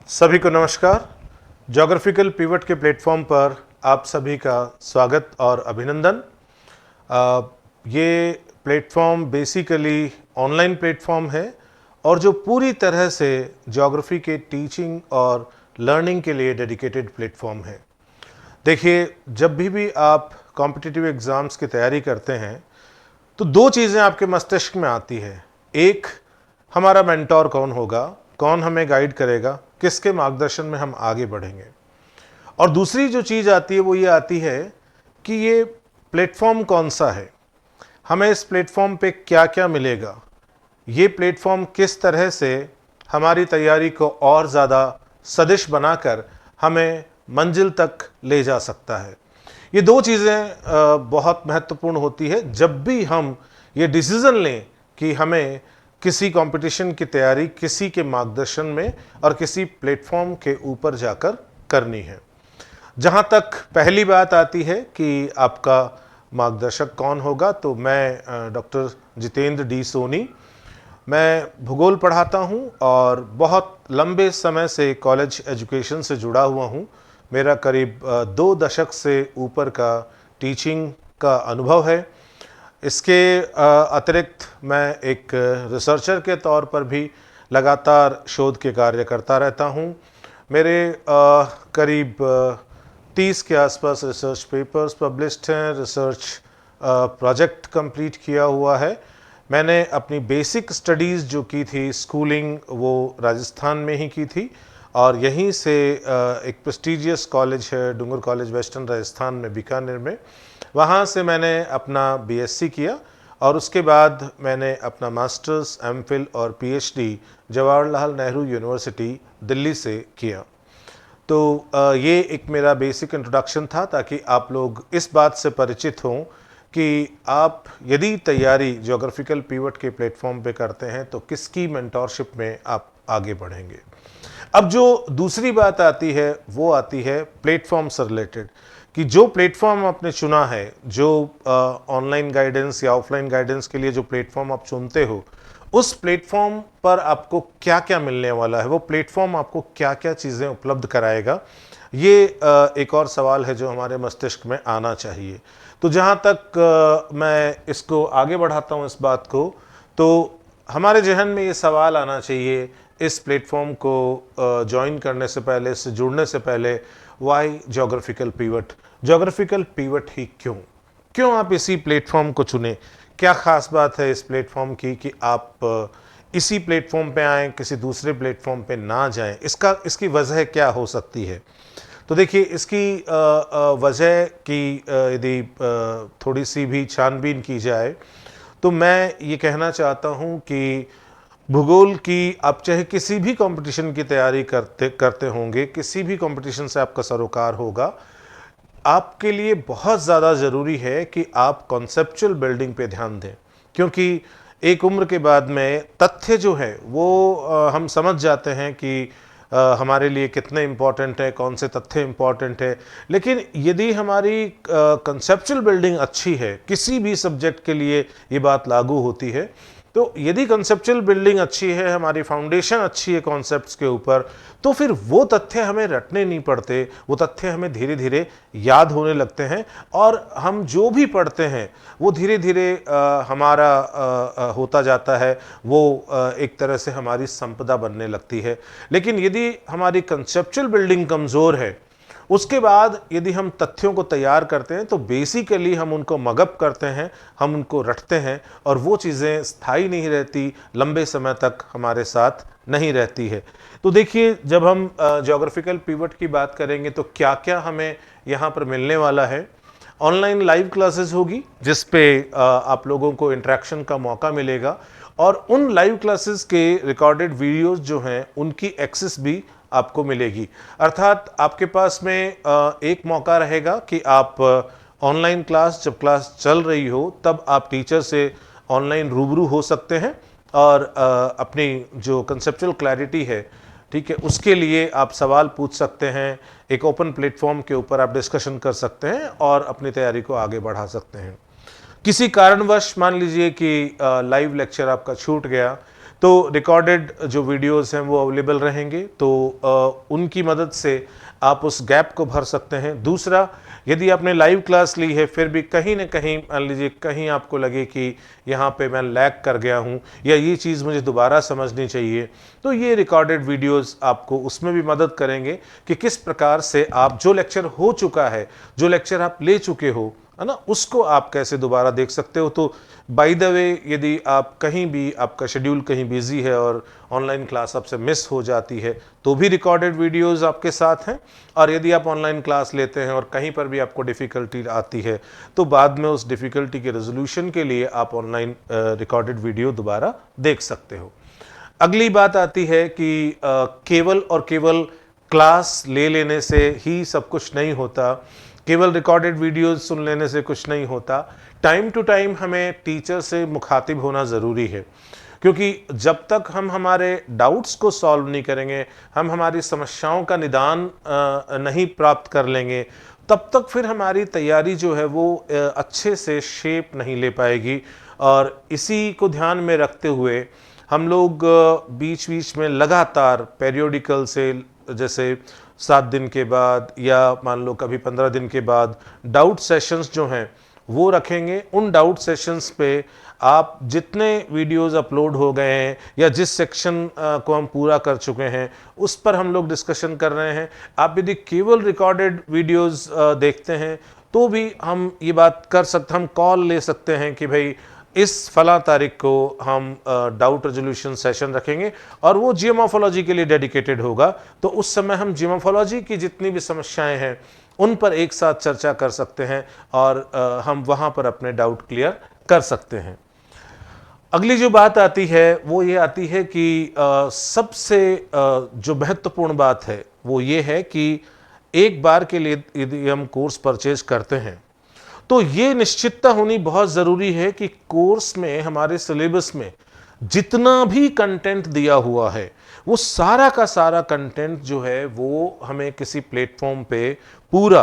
सभी को नमस्कार। ज्योग्राफिकल पिवट के प्लेटफॉर्म पर आप सभी का स्वागत और अभिनंदन। ये प्लेटफॉर्म बेसिकली ऑनलाइन प्लेटफॉर्म है और जो पूरी तरह से ज्योग्राफी के टीचिंग और लर्निंग के लिए डेडिकेटेड प्लेटफॉर्म है। देखिए, जब भी आप कॉम्पिटिटिव एग्ज़ाम्स की तैयारी करते हैं तो दो चीज़ें आपके मस्तिष्क में आती है। एक, हमारा मेंटोर कौन होगा, कौन हमें गाइड करेगा, किसके मार्गदर्शन में हम आगे बढ़ेंगे। और दूसरी जो चीज़ आती है वो ये आती है कि ये प्लेटफॉर्म कौन सा है, हमें इस प्लेटफॉर्म पे क्या क्या मिलेगा, ये प्लेटफॉर्म किस तरह से हमारी तैयारी को और ज़्यादा सदिश बनाकर हमें मंजिल तक ले जा सकता है। ये दो चीज़ें बहुत महत्वपूर्ण होती है जब भी हम ये डिसीज़न लें कि हमें किसी कंपटीशन की तैयारी किसी के मार्गदर्शन में और किसी प्लेटफॉर्म के ऊपर जाकर करनी है। जहाँ तक पहली बात आती है कि आपका मार्गदर्शक कौन होगा, तो मैं डॉक्टर जितेंद्र डी सोनी, मैं भूगोल पढ़ाता हूँ और बहुत लंबे समय से कॉलेज एजुकेशन से जुड़ा हुआ हूँ। मेरा करीब 2 दशक से ऊपर का टीचिंग का अनुभव है। इसके अतिरिक्त मैं एक रिसर्चर के तौर पर भी लगातार शोध के कार्य करता रहता हूँ। मेरे करीब 30 के आसपास रिसर्च पेपर्स पब्लिश्ड हैं, रिसर्च प्रोजेक्ट कंप्लीट किया हुआ है। मैंने अपनी बेसिक स्टडीज़ जो की थी स्कूलिंग, वो राजस्थान में ही की थी और यहीं से एक प्रेस्टिजियस कॉलेज है डूंगर कॉलेज वेस्टर्न राजस्थान में बीकानेर में, वहाँ से मैंने अपना बीएससी किया और उसके बाद मैंने अपना मास्टर्स, एमफिल और पीएचडी जवाहरलाल नेहरू यूनिवर्सिटी दिल्ली से किया। तो ये एक मेरा बेसिक इंट्रोडक्शन था ताकि आप लोग इस बात से परिचित हों कि आप यदि तैयारी ज्योग्राफिकल पिवट के प्लेटफॉर्म पे करते हैं तो किसकी मेंटोरशिप में आप आगे बढ़ेंगे। अब जो दूसरी बात आती है वो आती है प्लेटफॉर्म से रिलेटेड, कि जो प्लेटफॉर्म आपने चुना है, जो ऑनलाइन गाइडेंस या ऑफलाइन गाइडेंस के लिए जो प्लेटफॉर्म आप चुनते हो, उस प्लेटफॉर्म पर आपको क्या क्या मिलने वाला है, वो प्लेटफॉर्म आपको क्या क्या चीज़ें उपलब्ध कराएगा। ये एक और सवाल है जो हमारे मस्तिष्क में आना चाहिए। तो जहाँ तक मैं इसको आगे बढ़ाता हूँ इस बात को, तो हमारे जहन में ये सवाल आना चाहिए इस प्लेटफॉर्म को ज्वाइन करने से पहले, इससे जुड़ने से पहले, why geographical pivot. Geographical pivot ही क्यों, क्यों आप इसी प्लेटफॉर्म को चुने, क्या ख़ास बात है इस प्लेटफॉर्म की कि आप इसी प्लेटफॉर्म पे आएँ, किसी दूसरे प्लेटफॉर्म पे ना जाएं। इसकी वजह क्या हो सकती है। तो देखिए, इसकी वजह की यदि थोड़ी सी भी छानबीन की जाए तो मैं ये कहना चाहता हूँ कि भूगोल की आप चाहे किसी भी कंपटीशन की तैयारी करते होंगे, किसी भी कंपटीशन से आपका सरोकार होगा, आपके लिए बहुत ज़्यादा ज़रूरी है कि आप कॉन्सेप्चुअल बिल्डिंग पे ध्यान दें। क्योंकि एक उम्र के बाद में तथ्य जो है वो हम समझ जाते हैं कि हमारे लिए कितने इम्पॉर्टेंट है, कौन से तथ्य इम्पॉर्टेंट है। लेकिन यदि हमारी कंसेप्चुअल बिल्डिंग अच्छी है, किसी भी सब्जेक्ट के लिए ये बात लागू होती है, तो यदि कंसेप्चुअल बिल्डिंग अच्छी है, हमारी फाउंडेशन अच्छी है कॉन्सेप्ट्स के ऊपर, तो फिर वो तथ्य हमें रटने नहीं पड़ते, वो तथ्य हमें धीरे धीरे याद होने लगते हैं और हम जो भी पढ़ते हैं वो धीरे धीरे हमारा होता जाता है, वो एक तरह से हमारी संपदा बनने लगती है। लेकिन यदि हमारी कंसेप्चुअल बिल्डिंग कमज़ोर है, उसके बाद यदि हम तथ्यों को तैयार करते हैं तो बेसिकली हम उनको मगअप करते हैं, हम उनको रटते हैं और वो चीज़ें स्थायी नहीं रहती, लंबे समय तक हमारे साथ नहीं रहती है। तो देखिए, जब हम ज्योग्राफिकल पिवट की बात करेंगे तो क्या क्या हमें यहाँ पर मिलने वाला है। ऑनलाइन लाइव क्लासेस होगी जिस पे आप लोगों को इंटरेक्शन का मौका मिलेगा और उन लाइव क्लासेस के रिकॉर्डेड वीडियोस जो हैं उनकी एक्सेस भी आपको मिलेगी। अर्थात आपके पास में एक मौका रहेगा कि आप ऑनलाइन क्लास, जब क्लास चल रही हो तब आप टीचर से ऑनलाइन रूबरू हो सकते हैं और अपनी जो कंसेप्चुअल क्लैरिटी है, ठीक है, उसके लिए आप सवाल पूछ सकते हैं। एक ओपन प्लेटफॉर्म के ऊपर आप डिस्कशन कर सकते हैं और अपनी तैयारी को आगे बढ़ा सकते हैं। किसी कारणवश मान लीजिए कि लाइव लेक्चर आपका छूट गया तो रिकॉर्डेड जो वीडियोस हैं वो अवेलेबल रहेंगे, तो उनकी मदद से आप उस गैप को भर सकते हैं। दूसरा, यदि आपने लाइव क्लास ली है फिर भी कहीं ना कहीं मान लीजिए कहीं आपको लगे कि यहाँ पे मैं लैग कर गया हूँ या ये चीज़ मुझे दोबारा समझनी चाहिए, तो ये रिकॉर्डेड वीडियोस आपको उसमें भी मदद करेंगे कि किस प्रकार से आप जो लेक्चर हो चुका है, जो लेक्चर आप ले चुके हो, है ना, उसको आप कैसे दोबारा देख सकते हो। तो बाय द वे, यदि आप कहीं भी आपका शेड्यूल कहीं बिजी है और ऑनलाइन क्लास आपसे मिस हो जाती है तो भी रिकॉर्डेड वीडियोस आपके साथ हैं, और यदि आप ऑनलाइन क्लास लेते हैं और कहीं पर भी आपको डिफ़िकल्टी आती है तो बाद में उस डिफ़िकल्टी के रेजोल्यूशन के लिए आप ऑनलाइन रिकॉर्डेड वीडियो दोबारा देख सकते हो। अगली बात आती है कि केवल और केवल क्लास ले लेने से ही सब कुछ नहीं होता, केवल रिकॉर्डेड वीडियोस सुन लेने से कुछ नहीं होता। टाइम टू टाइम हमें टीचर से मुखातिब होना ज़रूरी है, क्योंकि जब तक हम हमारे डाउट्स को सॉल्व नहीं करेंगे, हम हमारी समस्याओं का निदान नहीं प्राप्त कर लेंगे, तब तक फिर हमारी तैयारी जो है वो अच्छे से शेप नहीं ले पाएगी। और इसी को ध्यान में रखते हुए हम लोग बीच बीच में लगातार पेरियोडिकल से, जैसे 7 दिन के बाद या मान लो कभी 15 दिन के बाद डाउट सेशंस जो हैं वो रखेंगे। उन डाउट सेशंस पे आप जितने वीडियोस अपलोड हो गए हैं या जिस सेक्शन को हम पूरा कर चुके हैं उस पर हम लोग डिस्कशन कर रहे हैं। आप यदि केवल रिकॉर्डेड वीडियोस देखते हैं तो भी हम ये बात कर सकते, हम कॉल ले सकते हैं कि भाई इस फला तारीख को हम डाउट रेजोल्यूशन सेशन रखेंगे और वो जियोमॉर्फोलॉजी के लिए डेडिकेटेड होगा। तो उस समय हम जियोमॉर्फोलॉजी की जितनी भी समस्याएं हैं उन पर एक साथ चर्चा कर सकते हैं और हम वहां पर अपने डाउट क्लियर कर सकते हैं। अगली जो बात आती है वो ये आती है कि सबसे जो महत्वपूर्ण बात है वो ये है कि एक बार के लिए यदि हम कोर्स परचेज करते हैं तो ये निश्चितता होनी बहुत ज़रूरी है कि कोर्स में, हमारे सिलेबस में जितना भी कंटेंट दिया हुआ है वो सारा का सारा कंटेंट जो है वो हमें किसी प्लेटफॉर्म पे पूरा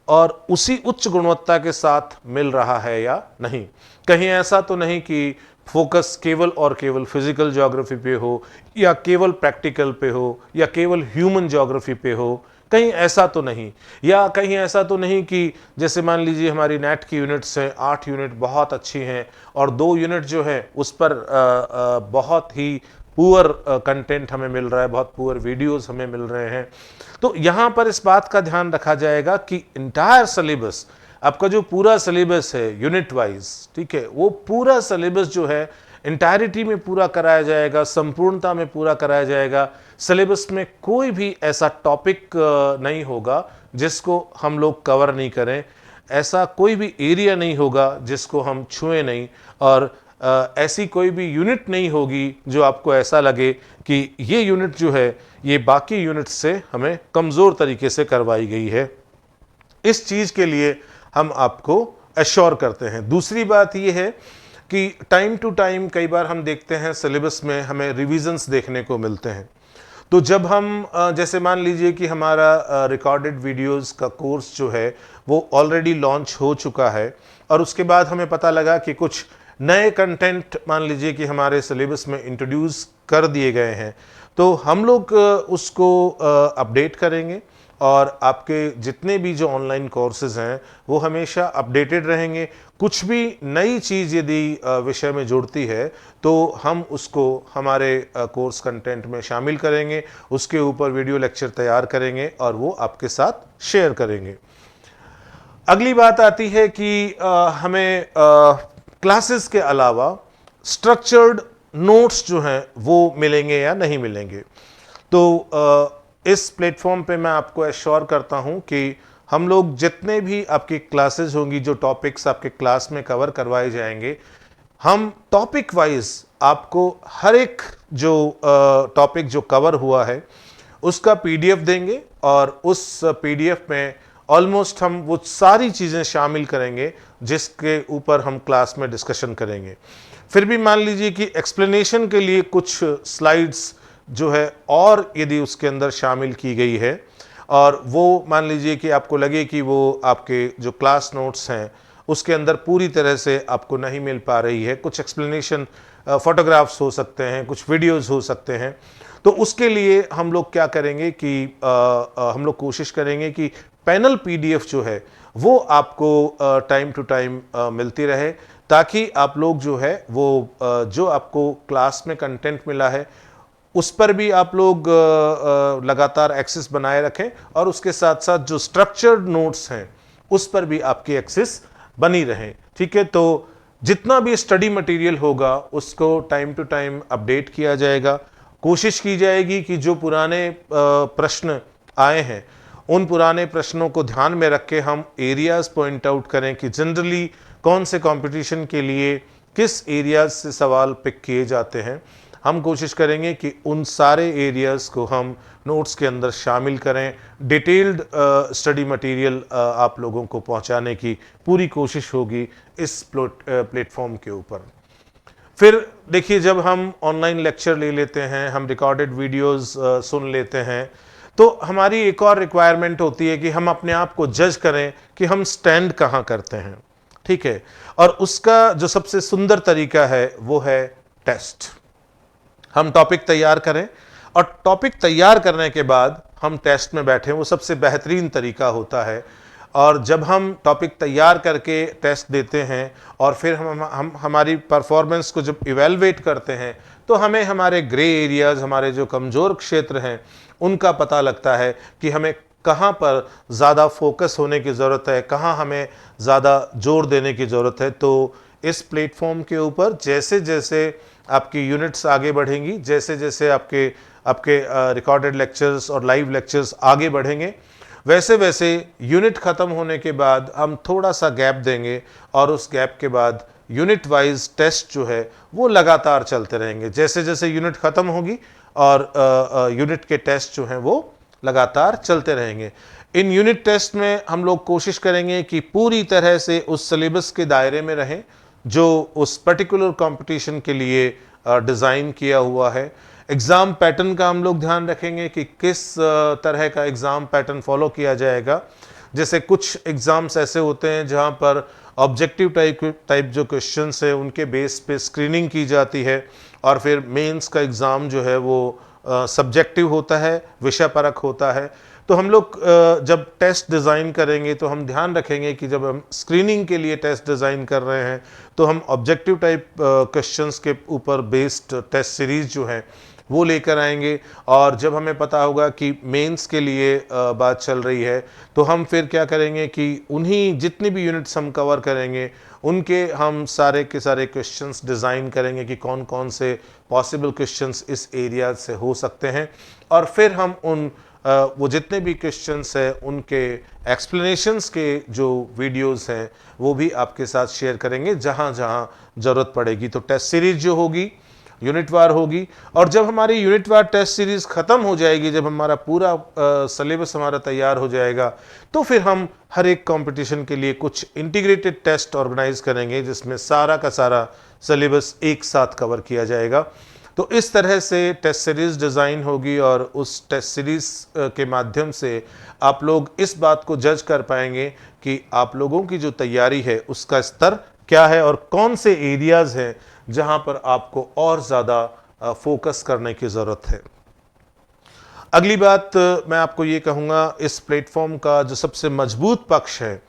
और उसी उच्च गुणवत्ता के साथ मिल रहा है या नहीं। कहीं ऐसा तो नहीं कि फोकस केवल और केवल फिजिकल ज्योग्राफी पे हो या केवल प्रैक्टिकल पे हो या केवल ह्यूमन ज्योग्राफी पे हो, कहीं ऐसा तो नहीं। या कहीं ऐसा तो नहीं कि जैसे मान लीजिए हमारी नेट की यूनिट्स हैं, 8 यूनिट बहुत अच्छी हैं और 2 यूनिट जो है उस पर बहुत ही पुअर कंटेंट हमें मिल रहा है, बहुत पुअर वीडियोस हमें मिल रहे हैं। तो यहाँ पर इस बात का ध्यान रखा जाएगा कि इंटायर सिलेबस, आपका जो पूरा सिलेबस है यूनिट वाइज, ठीक है, वो पूरा सिलेबस जो है इंटायरिटी में पूरा कराया जाएगा, संपूर्णता में पूरा कराया जाएगा। सिलेबस में कोई भी ऐसा टॉपिक नहीं होगा जिसको हम लोग कवर नहीं करें, ऐसा कोई भी एरिया नहीं होगा जिसको हम छुएं नहीं, और ऐसी कोई भी यूनिट नहीं होगी जो आपको ऐसा लगे कि ये यूनिट जो है ये बाकी यूनिट से हमें कमज़ोर तरीके से करवाई गई है। इस चीज़ के लिए हम आपको एश्योर करते हैं। दूसरी बात ये है कि टाइम टू टाइम कई बार हम देखते हैं सिलेबस में हमें रिविजन्स देखने को मिलते हैं। तो जब हम जैसे मान लीजिए कि हमारा रिकॉर्डेड वीडियोस का कोर्स जो है वो ऑलरेडी लॉन्च हो चुका है और उसके बाद हमें पता लगा कि कुछ नए कंटेंट मान लीजिए कि हमारे सिलेबस में इंट्रोड्यूस कर दिए गए हैं, तो हम लोग उसको अपडेट करेंगे और आपके जितने भी जो ऑनलाइन कोर्सेज हैं वो हमेशा अपडेटेड रहेंगे। कुछ भी नई चीज़ यदि विषय में जुड़ती है तो हम उसको हमारे कोर्स कंटेंट में शामिल करेंगे, उसके ऊपर वीडियो लेक्चर तैयार करेंगे और वो आपके साथ शेयर करेंगे। अगली बात आती है कि हमें क्लासेस के अलावा स्ट्रक्चर्ड नोट्स जो हैं वो मिलेंगे या नहीं मिलेंगे। तो इस प्लेटफॉर्म पे मैं आपको एश्योर करता हूं कि हम लोग जितने भी आपकी क्लासेस होंगी, जो टॉपिक्स आपके क्लास में कवर करवाए जाएंगे, हम टॉपिक वाइज आपको हर एक जो टॉपिक जो कवर हुआ है उसका पीडीएफ देंगे और उस पीडीएफ में ऑलमोस्ट हम वो सारी चीज़ें शामिल करेंगे जिसके ऊपर हम क्लास में डिस्कशन करेंगे। फिर भी मान लीजिए कि एक्सप्लेनेशन के लिए कुछ स्लाइड्स जो है और यदि उसके अंदर शामिल की गई है और वो मान लीजिए कि आपको लगे कि वो आपके जो क्लास नोट्स हैं उसके अंदर पूरी तरह से आपको नहीं मिल पा रही है, कुछ एक्सप्लेनेशन फोटोग्राफ्स हो सकते हैं, कुछ वीडियोस हो सकते हैं। तो उसके लिए हम लोग क्या करेंगे कि हम लोग कोशिश करेंगे कि पैनल पीडीएफ जो है वो आपको टाइम टू टाइम मिलती रहे, ताकि आप लोग जो है वो जो आपको क्लास में कंटेंट मिला है उस पर भी आप लोग लगातार एक्सेस बनाए रखें, और उसके साथ साथ जो स्ट्रक्चर्ड नोट्स हैं उस पर भी आपकी एक्सेस बनी रहे। ठीक है, तो जितना भी स्टडी मटेरियल होगा उसको टाइम टू टाइम अपडेट किया जाएगा। कोशिश की जाएगी कि जो पुराने प्रश्न आए हैं उन पुराने प्रश्नों को ध्यान में रख के हम एरियाज पॉइंट आउट करें कि जनरली कौन से कंपटीशन के लिए किस एरियाज से सवाल पिक किए जाते हैं। हम कोशिश करेंगे कि उन सारे एरियाज को हम नोट्स के अंदर शामिल करें। डिटेल्ड स्टडी मटेरियल आप लोगों को पहुंचाने की पूरी कोशिश होगी इस प्लेटफॉर्म के ऊपर। फिर देखिए, जब हम ऑनलाइन लेक्चर ले लेते हैं, हम रिकॉर्डेड वीडियोस सुन लेते हैं, तो हमारी एक और रिक्वायरमेंट होती है कि हम अपने आप को जज करें कि हम स्टैंड कहाँ करते हैं। ठीक है, और उसका जो सबसे सुंदर तरीका है वो है टेस्ट। हम टॉपिक तैयार करें और टॉपिक तैयार करने के बाद हम टेस्ट में बैठें, वो सबसे बेहतरीन तरीका होता है। और जब हम टॉपिक तैयार करके टेस्ट देते हैं और फिर हम हमारी परफॉर्मेंस को जब इवेलुएट करते हैं, तो हमें हमारे ग्रे एरियाज, हमारे जो कमज़ोर क्षेत्र हैं उनका पता लगता है कि हमें कहाँ पर ज़्यादा फोकस होने की ज़रूरत है, कहाँ हमें ज़्यादा जोर देने की ज़रूरत है। तो इस प्लेटफॉर्म के ऊपर जैसे जैसे आपकी यूनिट्स आगे बढ़ेंगी, जैसे जैसे आपके रिकॉर्डेड लेक्चर्स और लाइव लेक्चर्स आगे बढ़ेंगे, वैसे वैसे यूनिट ख़त्म होने के बाद हम थोड़ा सा गैप देंगे और उस गैप के बाद यूनिट वाइज टेस्ट जो है वो लगातार चलते रहेंगे। जैसे जैसे यूनिट ख़त्म होगी और यूनिट के टेस्ट जो हैं वो लगातार चलते रहेंगे। इन यूनिट टेस्ट में हम लोग कोशिश करेंगे कि पूरी तरह से उस सिलेबस के दायरे में रहें जो उस पर्टिकुलर कंपटीशन के लिए डिज़ाइन किया हुआ है। एग्ज़ाम पैटर्न का हम लोग ध्यान रखेंगे कि किस तरह का एग्ज़ाम पैटर्न फॉलो किया जाएगा। जैसे कुछ एग्ज़ाम्स ऐसे होते हैं जहां पर ऑब्जेक्टिव टाइप जो क्वेश्चंस है उनके बेस पे स्क्रीनिंग की जाती है, और फिर मेंस का एग्ज़ाम जो है वो सब्जेक्टिव होता है, विषय परक होता है। तो हम लोग जब टेस्ट डिज़ाइन करेंगे तो हम ध्यान रखेंगे कि जब हम स्क्रीनिंग के लिए टेस्ट डिज़ाइन कर रहे हैं तो हम ऑब्जेक्टिव टाइप क्वेश्चंस के ऊपर बेस्ड टेस्ट सीरीज़ जो है वो लेकर आएंगे। और जब हमें पता होगा कि मेंस के लिए बात चल रही है तो हम फिर क्या करेंगे कि उन्हीं जितनी भी यूनिट्स हम कवर करेंगे उनके हम सारे के सारे क्वेश्चंस डिज़ाइन करेंगे कि कौन कौन से पॉसिबल क्वेश्चंस इस एरिया से हो सकते हैं, और फिर हम उन वो जितने भी क्वेश्चंस हैं उनके एक्सप्लेनेशंस के जो वीडियोस हैं वो भी आपके साथ शेयर करेंगे जहाँ जहाँ ज़रूरत पड़ेगी। तो टेस्ट सीरीज़ जो होगी यूनिट वार होगी, और जब हमारी यूनिट वार टेस्ट सीरीज़ ख़त्म हो जाएगी, जब हमारा पूरा सिलेबस हमारा तैयार हो जाएगा, तो फिर हम हर एक कंपटीशन के लिए कुछ इंटीग्रेटेड टेस्ट ऑर्गेनाइज करेंगे जिसमें सारा का सारा सिलेबस एक साथ कवर किया जाएगा। तो इस तरह से टेस्ट सीरीज़ डिज़ाइन होगी और उस टेस्ट सीरीज़ के माध्यम से आप लोग इस बात को जज कर पाएंगे कि आप लोगों की जो तैयारी है उसका स्तर क्या है और कौन से एरियाज़ हैं जहां पर आपको और ज़्यादा फोकस करने की ज़रूरत है। अगली बात मैं आपको ये कहूँगा, इस प्लेटफॉर्म का जो सबसे मजबूत पक्ष है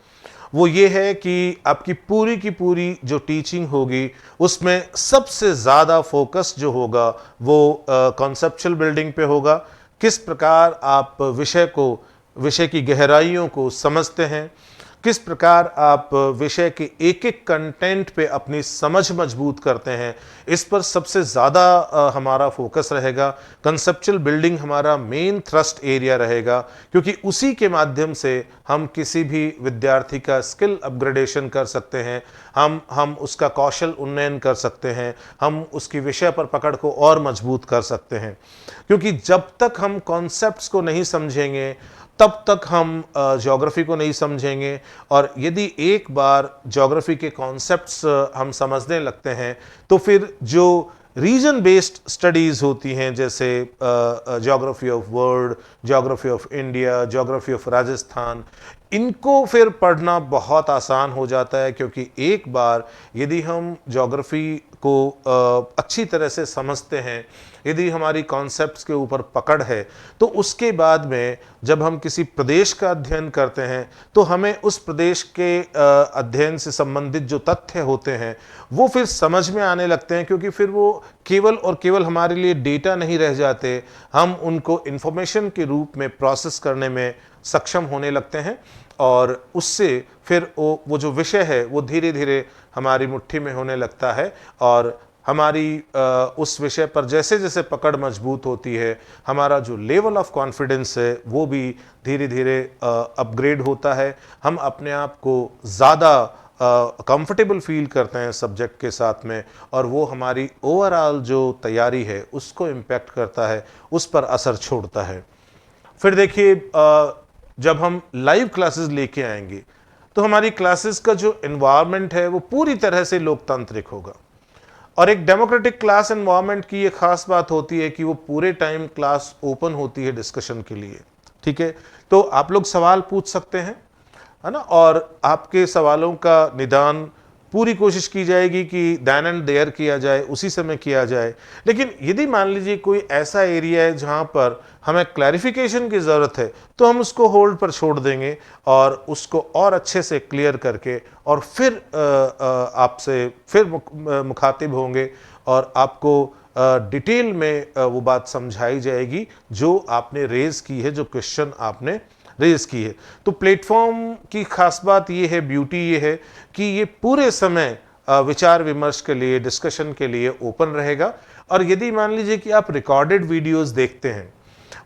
वो ये है कि आपकी पूरी की पूरी जो टीचिंग होगी उसमें सबसे ज़्यादा फोकस जो होगा वो कॉन्सेप्चुअल बिल्डिंग पे होगा। किस प्रकार आप विषय की गहराइयों को समझते हैं, किस प्रकार आप विषय के एक एक कंटेंट पे अपनी समझ मजबूत करते हैं, इस पर सबसे ज़्यादा हमारा फोकस रहेगा। कंसेप्चुअल बिल्डिंग हमारा मेन थ्रस्ट एरिया रहेगा, क्योंकि उसी के माध्यम से हम किसी भी विद्यार्थी का स्किल अपग्रेडेशन कर सकते हैं, हम उसका कौशल उन्नयन कर सकते हैं, हम उसकी विषय पर पकड़ को और मजबूत कर सकते हैं। क्योंकि जब तक हम कॉन्सेप्ट्स को नहीं समझेंगे तब तक हम ज्योग्राफी को नहीं समझेंगे, और यदि एक बार ज्योग्राफी के कॉन्सेप्ट्स हम समझने लगते हैं तो फिर जो रीजन बेस्ड स्टडीज़ होती हैं, जैसे geography of world, geography of India, geography of Rajasthan, इनको फिर पढ़ना बहुत आसान हो जाता है, क्योंकि एक बार यदि हम ज्योग्राफी को अच्छी तरह से समझते हैं, यदि हमारी कॉन्सेप्ट्स के ऊपर पकड़ है, तो उसके बाद में जब हम किसी प्रदेश का अध्ययन करते हैं तो हमें उस प्रदेश के अध्ययन से संबंधित जो तथ्य होते हैं वो फिर समझ में आने लगते हैं, क्योंकि फिर वो केवल और केवल हमारे लिए डेटा नहीं रह जाते, हम उनको इंफॉर्मेशन के रूप में प्रोसेस करने में सक्षम होने लगते हैं, और उससे फिर वो जो विषय है वो धीरे धीरे हमारी मुट्ठी में होने लगता है, और हमारी उस विषय पर जैसे जैसे पकड़ मजबूत होती है, हमारा जो लेवल ऑफ कॉन्फिडेंस है वो भी धीरे धीरे अपग्रेड होता है। हम अपने आप को ज़्यादा कंफर्टेबल फील करते हैं सब्जेक्ट के साथ में, और वो हमारी ओवरऑल जो तैयारी है उसको इम्पैक्ट करता है, उस पर असर छोड़ता है। फिर देखिए, जब हम लाइव क्लासेस लेके आएंगे तो हमारी क्लासेस का जो एनवायरनमेंट है वो पूरी तरह से लोकतांत्रिक होगा, और एक डेमोक्रेटिक क्लास एनवायरनमेंट की ये खास बात होती है कि वो पूरे टाइम क्लास ओपन होती है डिस्कशन के लिए। ठीक है, तो आप लोग सवाल पूछ सकते हैं, है ना, और आपके सवालों का निदान पूरी कोशिश की जाएगी कि देन एंड देयर किया जाए, उसी समय किया जाए। लेकिन यदि मान लीजिए कोई ऐसा एरिया है जहां पर हमें क्लैरिफिकेशन की ज़रूरत है, तो हम उसको होल्ड पर छोड़ देंगे और उसको और अच्छे से क्लियर करके और फिर आपसे फिर मुखातिब होंगे, और आपको डिटेल में वो बात समझाई जाएगी जो आपने रेज की है, जो क्वेश्चन आपने रेज की है। तो प्लेटफॉर्म की खास बात ये है, ब्यूटी ये है कि ये पूरे समय विचार विमर्श के लिए, डिस्कशन के लिए ओपन रहेगा। और यदि मान लीजिए कि आप रिकॉर्डेड वीडियोस देखते हैं,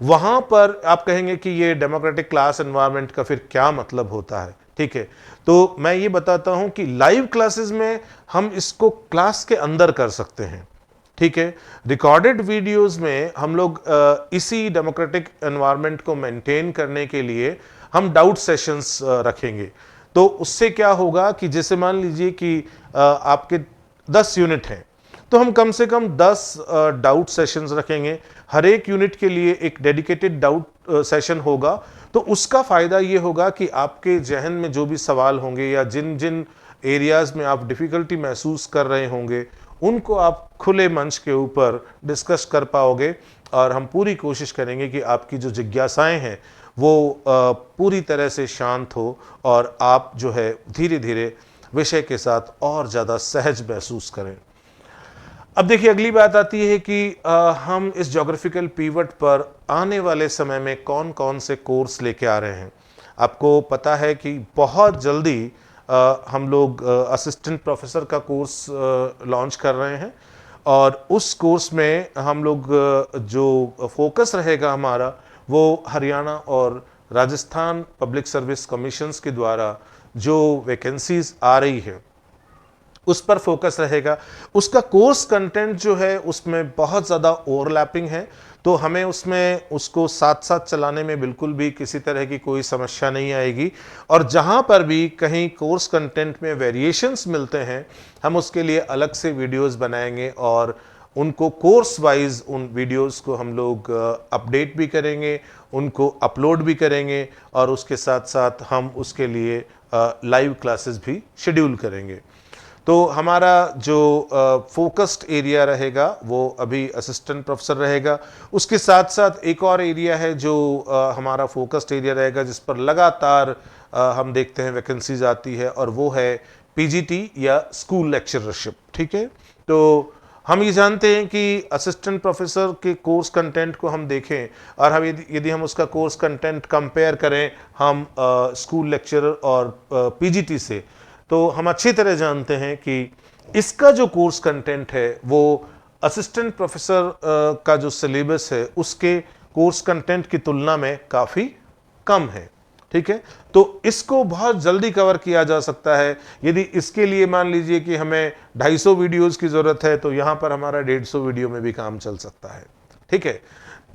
वहां पर आप कहेंगे कि ये डेमोक्रेटिक क्लास एनवायरनमेंट का फिर क्या मतलब होता है। ठीक है, तो मैं ये बताता हूं कि लाइव क्लासेस में हम इसको क्लास के अंदर कर सकते हैं। ठीक है, रिकॉर्डेड वीडियोस में हम लोग इसी डेमोक्रेटिक एनवायरनमेंट को मेंटेन करने के लिए हम डाउट सेशंस रखेंगे। तो उससे क्या होगा कि जैसे मान लीजिए कि आपके 10 यूनिट हैं, तो हम कम से कम 10 डाउट सेशंस रखेंगे। हर एक यूनिट के लिए एक डेडिकेटेड डाउट सेशन होगा। तो उसका फायदा ये होगा कि आपके जहन में जो भी सवाल होंगे या जिन जिन एरियाज में आप डिफिकल्टी महसूस कर रहे होंगे, उनको आप खुले मंच के ऊपर डिस्कस कर पाओगे, और हम पूरी कोशिश करेंगे कि आपकी जो जिज्ञासाएं हैं वो पूरी तरह से शांत हो, और आप जो है धीरे धीरे विषय के साथ और ज़्यादा सहज महसूस करें। अब देखिए, अगली बात आती है कि हम इस ज्योग्राफिकल पीवट पर आने वाले समय में कौन कौन से कोर्स लेके आ रहे हैं। आपको पता है कि बहुत जल्दी हम लोग असिस्टेंट प्रोफेसर का कोर्स लॉन्च कर रहे हैं, और उस कोर्स में हम लोग जो फोकस रहेगा हमारा, वो हरियाणा और राजस्थान पब्लिक सर्विस कमीशंस के द्वारा जो वैकेंसीज आ रही है उस पर फोकस रहेगा। उसका कोर्स कंटेंट जो है उसमें बहुत ज़्यादा ओवरलैपिंग है, तो हमें उसमें उसको साथ साथ चलाने में बिल्कुल भी किसी तरह की कोई समस्या नहीं आएगी। और जहाँ पर भी कहीं कोर्स कंटेंट में वेरिएशंस मिलते हैं, हम उसके लिए अलग से वीडियोस बनाएंगे, और उनको कोर्स वाइज उन वीडियोस को हम लोग अपडेट भी करेंगे, उनको अपलोड भी करेंगे, और उसके साथ साथ हम उसके लिए लाइव क्लासेस भी शेड्यूल करेंगे। तो हमारा जो फोकस्ड एरिया रहेगा वो अभी असिस्टेंट प्रोफेसर रहेगा। उसके साथ साथ एक और एरिया है जो हमारा फोकस्ड एरिया रहेगा, जिस पर लगातार हम देखते हैं वैकेंसीज आती है, और वो है पीजीटी या स्कूल लेक्चरशिप। ठीक है, तो हम ये जानते हैं कि असिस्टेंट प्रोफेसर के कोर्स कंटेंट को हम देखें, और हम यदि हम उसका कोर्स कंटेंट कंपेयर करें हम स्कूल लेक्चरर और पीजीटी से, तो हम अच्छी तरह जानते हैं कि इसका जो कोर्स कंटेंट है वो असिस्टेंट प्रोफेसर का जो सिलेबस है उसके कोर्स कंटेंट की तुलना में काफ़ी कम है। ठीक है, तो इसको बहुत जल्दी कवर किया जा सकता है। यदि इसके लिए मान लीजिए कि हमें 250 वीडियोस की ज़रूरत है, तो यहाँ पर हमारा 150 वीडियो में भी काम चल सकता है। ठीक है,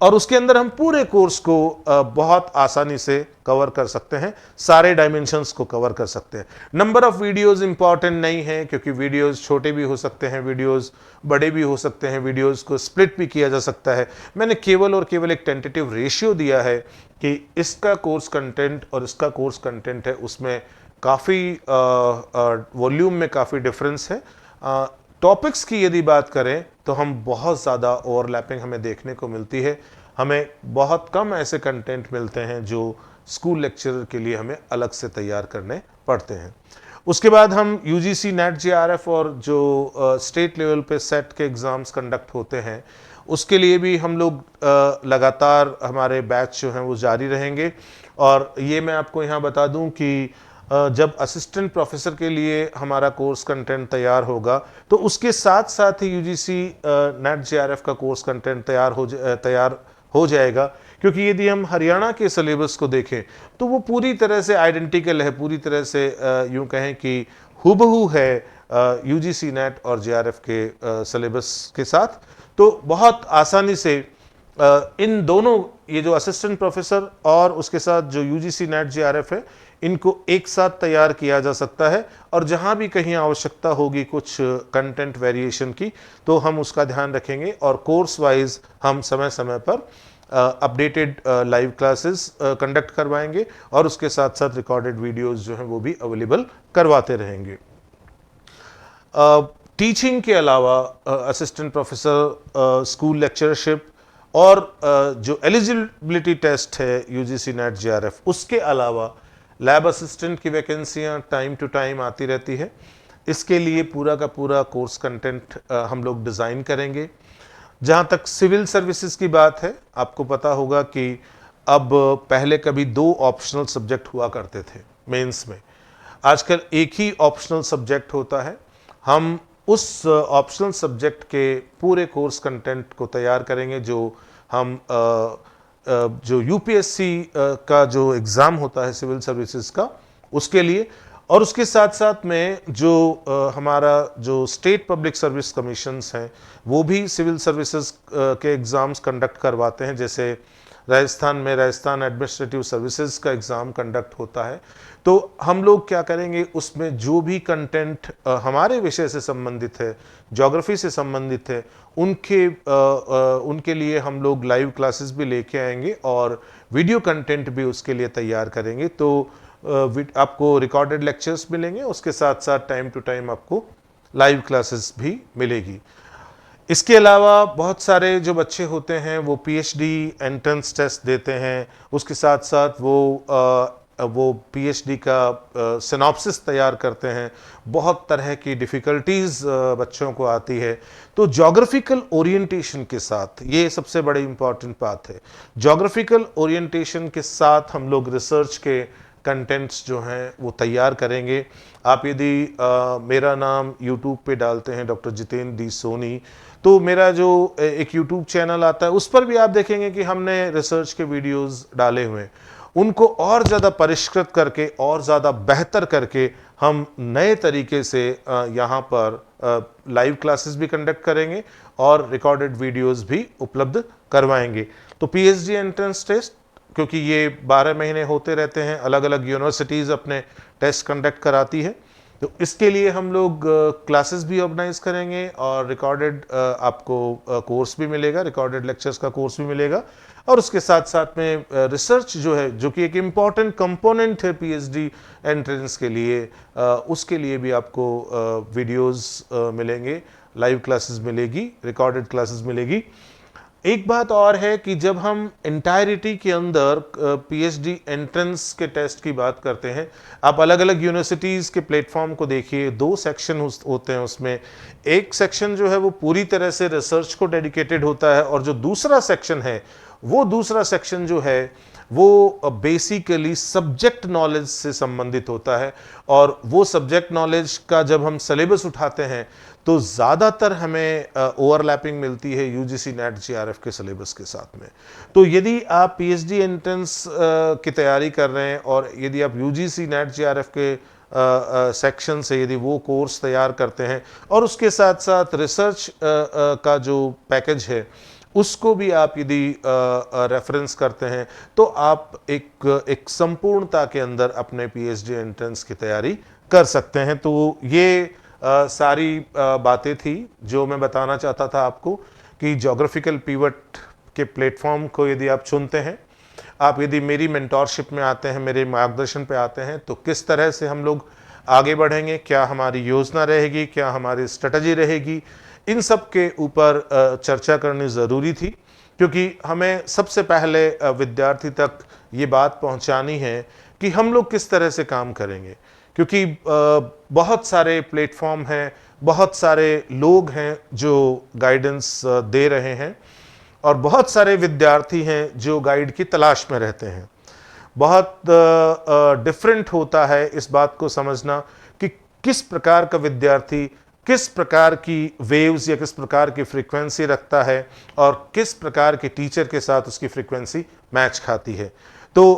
और उसके अंदर हम पूरे कोर्स को बहुत आसानी से कवर कर सकते हैं, सारे डायमेंशंस को कवर कर सकते हैं। नंबर ऑफ वीडियोस इंपॉर्टेंट नहीं है, क्योंकि वीडियोस छोटे भी हो सकते हैं, वीडियोस बड़े भी हो सकते हैं, वीडियोस को स्प्लिट भी किया जा सकता है। मैंने केवल और केवल एक टेंटेटिव रेशियो दिया है कि इसका कोर्स कंटेंट और इसका कोर्स कंटेंट है, उसमें काफ़ी वॉल्यूम में काफ़ी डिफरेंस है। टॉपिक्स की यदि बात करें तो हम बहुत ज़्यादा ओवरलैपिंग हमें देखने को मिलती है। हमें बहुत कम ऐसे कंटेंट मिलते हैं जो स्कूल लेक्चरर के लिए हमें अलग से तैयार करने पड़ते हैं। उसके बाद हम यूजीसी नेट जेआरएफ और जो स्टेट लेवल पे सेट के एग्ज़ाम्स कंडक्ट होते हैं, उसके लिए भी हम लोग लगातार हमारे बैच जो हैं वो जारी रहेंगे। और ये मैं आपको यहाँ बता दूँ कि जब असिस्टेंट प्रोफेसर के लिए हमारा कोर्स कंटेंट तैयार होगा तो उसके साथ साथ ही यूजीसी नेट जेआरएफ का कोर्स कंटेंट तैयार हो जाएगा, क्योंकि यदि हम हरियाणा के सिलेबस को देखें तो वो पूरी तरह से आइडेंटिकल है, पूरी तरह से यूं कहें कि हूबहू है यूजीसी नेट और जेआरएफ के सिलेबस के साथ। तो बहुत आसानी से इन दोनों, ये जो असिस्टेंट प्रोफेसर और उसके साथ जो यूजीसी नेट जेआरएफ है, इनको एक साथ तैयार किया जा सकता है। और जहां भी कहीं आवश्यकता होगी कुछ कंटेंट वेरिएशन की तो हम उसका ध्यान रखेंगे, और कोर्स वाइज हम समय समय पर अपडेटेड लाइव क्लासेस कंडक्ट करवाएंगे, और उसके साथ साथ रिकॉर्डेड वीडियोस जो हैं वो भी अवेलेबल करवाते रहेंगे। टीचिंग के अलावा असिस्टेंट प्रोफेसर, स्कूल लेक्चरशिप और जो एलिजिबिलिटी टेस्ट है यूजीसी नेट जेआरएफ, उसके अलावा लैब असिस्टेंट की वैकेंसियां टाइम टू टाइम आती रहती है। इसके लिए पूरा का पूरा कोर्स कंटेंट हम लोग डिज़ाइन करेंगे। जहाँ तक सिविल सर्विसेज की बात है, आपको पता होगा कि अब पहले कभी 2 ऑप्शनल सब्जेक्ट हुआ करते थे मेंस में, आजकल एक ही ऑप्शनल सब्जेक्ट होता है। हम उस ऑप्शनल सब्जेक्ट के पूरे कोर्स कंटेंट को तैयार करेंगे, जो हम जो यूपीएससी का जो एग्ज़ाम होता है सिविल सर्विसेज का, उसके लिए। और उसके साथ साथ में जो हमारा जो स्टेट पब्लिक सर्विस कमीशंस हैं, वो भी सिविल सर्विसेज के एग्ज़ाम्स कंडक्ट करवाते हैं। जैसे राजस्थान में राजस्थान एडमिनिस्ट्रेटिव सर्विसेज का एग्ज़ाम कंडक्ट होता है। तो हम लोग क्या करेंगे, उसमें जो भी कंटेंट हमारे विषय से संबंधित है, ज्योग्राफी से संबंधित है, उनके लिए हम लोग लाइव क्लासेस भी लेके आएंगे और वीडियो कंटेंट भी उसके लिए तैयार करेंगे। तो आपको रिकॉर्डेड लेक्चर्स मिलेंगे, उसके साथ साथ टाइम टू टाइम आपको लाइव क्लासेस भी मिलेगी। इसके अलावा बहुत सारे जो बच्चे होते हैं वो पीएचडी एंट्रेंस टेस्ट देते हैं, उसके साथ साथ वो पीएचडी का सिनॉप्सिस तैयार करते हैं। बहुत तरह की डिफ़िकल्टीज़ बच्चों को आती है। तो ज्योग्राफिकल ओरिएंटेशन के साथ, ये सबसे बड़ी इम्पॉर्टेंट बात है, ज्योग्राफिकल ओरिएंटेशन के साथ हम लोग रिसर्च के कंटेंट्स जो हैं वो तैयार करेंगे। आप यदि मेरा नाम यूट्यूब पे डालते हैं डॉक्टर जितेंद्र डी सोनी, तो मेरा जो एक यूट्यूब चैनल आता है उस पर भी आप देखेंगे कि हमने रिसर्च के वीडियोस डाले हुए हैं। उनको और ज़्यादा परिष्कृत करके और ज़्यादा बेहतर करके हम नए तरीके से यहाँ पर लाइव क्लासेस भी कंडक्ट करेंगे और रिकॉर्डेड वीडियोस भी उपलब्ध करवाएंगे। तो पीएचडी एंट्रेंस टेस्ट, क्योंकि ये 12 महीने होते रहते हैं, अलग अलग यूनिवर्सिटीज़ अपने टेस्ट कंडक्ट कराती है, तो इसके लिए हम लोग क्लासेस भी ऑर्गेनाइज करेंगे और रिकॉर्डेड आपको कोर्स भी मिलेगा, रिकॉर्डेड लेक्चर्स का कोर्स भी मिलेगा। और उसके साथ साथ में रिसर्च जो है, जो कि एक इम्पॉर्टेंट कंपोनेंट है पीएचडी एंट्रेंस के लिए, उसके लिए भी आपको वीडियोस मिलेंगे, लाइव क्लासेस मिलेगी, रिकॉर्डेड क्लासेस मिलेगी। एक बात और है कि जब हम इंटायरिटी के अंदर पीएचडी एंट्रेंस के टेस्ट की बात करते हैं, आप अलग अलग यूनिवर्सिटीज़ के प्लेटफॉर्म को देखिए, 2 सेक्शन होते हैं उसमें। एक सेक्शन जो है वो पूरी तरह से रिसर्च को डेडिकेटेड होता है, और जो दूसरा सेक्शन है, वो दूसरा सेक्शन जो है वो बेसिकली सब्जेक्ट नॉलेज से संबंधित होता है। और वो सब्जेक्ट नॉलेज का जब हम सिलेबस उठाते हैं तो ज़्यादातर हमें ओवरलैपिंग मिलती है यूजीसी नेट जेआरएफ के सिलेबस के साथ में। तो यदि आप पीएचडी एंट्रेंस की तैयारी कर रहे हैं और यदि आप यूजीसी नेट जेआरएफ के सेक्शन से यदि वो कोर्स तैयार करते हैं और उसके साथ साथ रिसर्च का जो पैकेज है उसको भी आप यदि रेफरेंस करते हैं तो आप एक संपूर्णता के अंदर अपने पीएचडी एंट्रेंस की तैयारी कर सकते हैं। तो ये सारी बातें थी जो मैं बताना चाहता था आपको कि ज्योग्राफिकल पिवट के प्लेटफॉर्म को यदि आप चुनते हैं, आप यदि मेरी मेंटोरशिप में आते हैं, मेरे मार्गदर्शन पे आते हैं, तो किस तरह से हम लोग आगे बढ़ेंगे, क्या हमारी योजना रहेगी, क्या हमारी स्ट्रेटजी रहेगी, इन सब के ऊपर चर्चा करनी ज़रूरी थी, क्योंकि हमें सबसे पहले विद्यार्थी तक ये बात पहुंचानी है कि हम लोग किस तरह से काम करेंगे। क्योंकि बहुत सारे प्लेटफॉर्म हैं, बहुत सारे लोग हैं जो गाइडेंस दे रहे हैं, और बहुत सारे विद्यार्थी हैं जो गाइड की तलाश में रहते हैं। बहुत डिफरेंट होता है इस बात को समझना कि किस प्रकार का विद्यार्थी किस प्रकार की वेव्स या किस प्रकार की फ्रीक्वेंसी रखता है और किस प्रकार के टीचर के साथ उसकी फ्रीक्वेंसी मैच खाती है। तो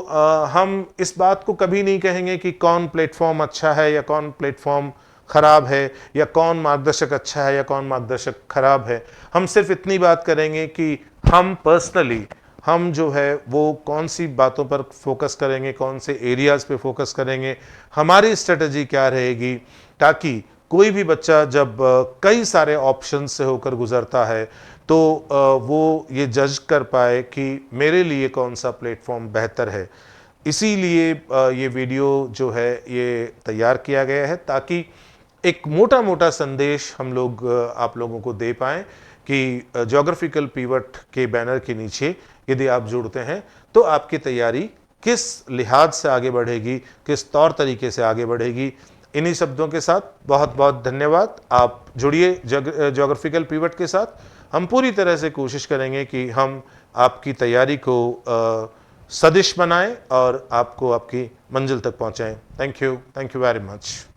हम इस बात को कभी नहीं कहेंगे कि कौन प्लेटफॉर्म अच्छा है या कौन प्लेटफॉर्म खराब है, या कौन मार्गदर्शक अच्छा है या कौन मार्गदर्शक खराब है। हम सिर्फ इतनी बात करेंगे कि हम पर्सनली हम जो है वो कौन सी बातों पर फोकस करेंगे, कौन से एरियाज पे फोकस करेंगे, हमारी स्ट्रेटजी क्या रहेगी, ताकि कोई भी बच्चा जब कई सारे ऑप्शन से होकर गुजरता है तो वो ये जज कर पाए कि मेरे लिए कौन सा प्लेटफॉर्म बेहतर है। इसीलिए ये वीडियो जो है ये तैयार किया गया है, ताकि एक मोटा मोटा संदेश हम लोग आप लोगों को दे पाएँ कि ज्योग्राफिकल पिवट के बैनर के नीचे यदि आप जुड़ते हैं तो आपकी तैयारी किस लिहाज से आगे बढ़ेगी, किस तौर तरीके से आगे बढ़ेगी। इन्हीं शब्दों के साथ बहुत बहुत धन्यवाद। आप जुड़िए ज्योग्राफिकल पिवट के साथ। हम पूरी तरह से कोशिश करेंगे कि हम आपकी तैयारी को सदिश बनाएं और आपको आपकी मंजिल तक पहुंचाएं। Thank you very much.